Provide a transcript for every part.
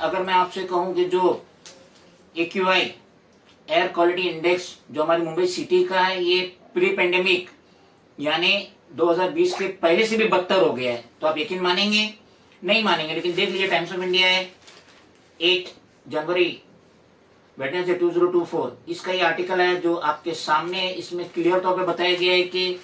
अगर मैं आपसे कहूं कि जो AQI एयर क्वालिटी इंडेक्स जो हमारी मुंबई सिटी का है, ये प्री पेंडेमिक यानी 2020 के पहले से भी बदतर हो गया है, तो आप यकीन मानेंगे? नहीं मानेंगे। लेकिन देख लीजिए, टाइम्स ऑफ इंडिया है 8 जनवरी वेडनेसडे 2024, इसका ये आर्टिकल है जो आपके सामने है। इसमें क्लियर तौर पे बताया गया है कि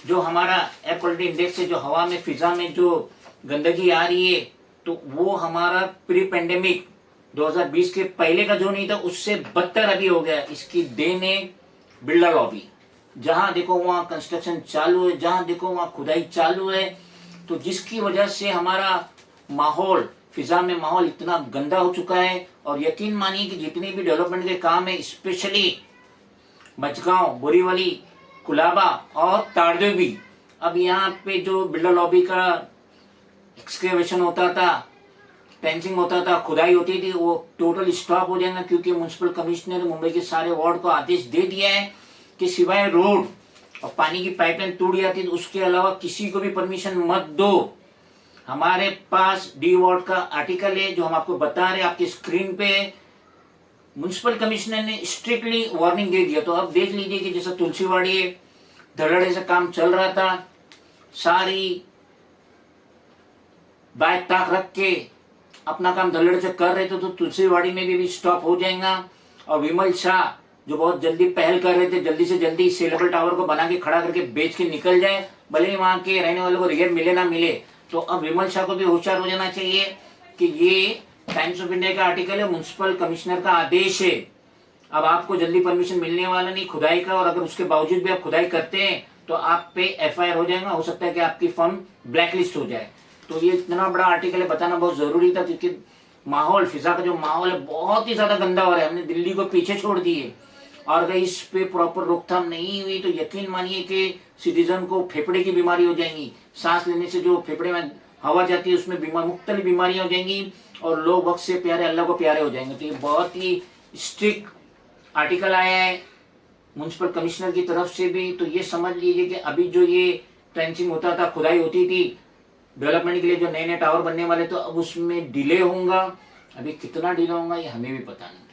जो हमारा एयर क्वालिटी इंडेक्स है, जो हवा में फिजा में जो गंदगी आ रही है, तो वो हमारा प्री पेंडेमिक 2020 के पहले का जो नहीं था उससे बदतर अभी हो गया। इसकी देन है बिल्डर लॉबी। जहां देखो वहां कंस्ट्रक्शन चालू है, जहां देखो वहां खुदाई चालू है, तो जिसकी वजह से हमारा माहौल, फिजा में माहौल इतना गंदा हो चुका है। और यकीन मानिए कि जितने भी डेवलपमेंट के काम है, स्पेशली मचगांव, बोरीवली, कुलाबा और तारदेवी, अब यहाँ पे जो बिल्डर लॉबी का एक्सकेवेशन होता था, टेंचिंग होता था, खुदाई होती थी, वो टोटल स्टॉप हो जाएगा, क्योंकि म्युनिसिपल कमिश्नर ने मुंबई के सारे वार्ड को आदेश दे दिया है कि सिवाय रोड और पानी की पाइपलाइन टूट जाती है तो उसके अलावा किसी को भी परमिशन मत दो। हमारे पास डी वार्ड का आर्टिकल है जो हम आपको बता रहे हैं, आपकी स्क्रीन पे। म्युनिसिपल कमिश्नर ने स्ट्रिक्टली वार्निंग दे दिया। तो अब देख लीजिए कि जैसा तुलसीवाड़ी धड़ल्ले से काम चल रहा था, सारी बात ताक रख के अपना काम धड़ल्ले से कर रहे थे, तो तुलसीवाड़ी में भी स्टॉप हो जाएगा। और विमल शाह जो बहुत जल्दी पहल कर रहे थे, जल्दी से जल्दी सेलेबल टावर को बना के खड़ा करके बेच के निकल जाए, भले ही वहां के रहने वालों को रिजल्ट मिले ना मिले। तो अब विमल शाह को भी होशियार हो जाना चाहिए कि ये टाइम्स ऑफ इंडिया का आर्टिकल है, म्युनिसिपल कमिश्नर का आदेश है। अब आपको जल्दी परमिशन मिलने वाला नहीं खुदाई का, और अगर उसके बावजूद भी आप खुदाई करते हैं तो आप पे FIR हो जाएगा। हो सकता है कि आपकी फर्म ब्लैकलिस्ट हो जाए। तो ये इतना बड़ा आर्टिकल है, बताना बहुत जरूरी था, क्योंकि माहौल, फिजा का जो माहौल है बहुत ही ज्यादा गंदा हो रहा है। हमने दिल्ली को पीछे छोड़ दिए, और अगर इस पे प्रॉपर रोकथाम नहीं हुई तो यकीन मानिए कि सिटीजन को फेफड़े की बीमारी हो जाएंगी। सांस लेने से जो फेफड़े में हवा जाती है उसमें मुख्तलिफ बीमारियां हो जाएंगी, और लोग वक्त से प्यारे अल्लाह को प्यारे हो जाएंगे। तो ये बहुत ही स्ट्रिक्ट आर्टिकल आया है म्युनिसिपल कमिश्नर की तरफ से भी। तो ये समझ लीजिए कि अभी जो ये ट्रेंचिंग होता था, खुदाई होती थी डेवलपमेंट के लिए, जो नए नए टावर बनने वाले, तो अब उसमें डिले होगा। अभी कितना डिले होगा ये हमें भी पता नहीं।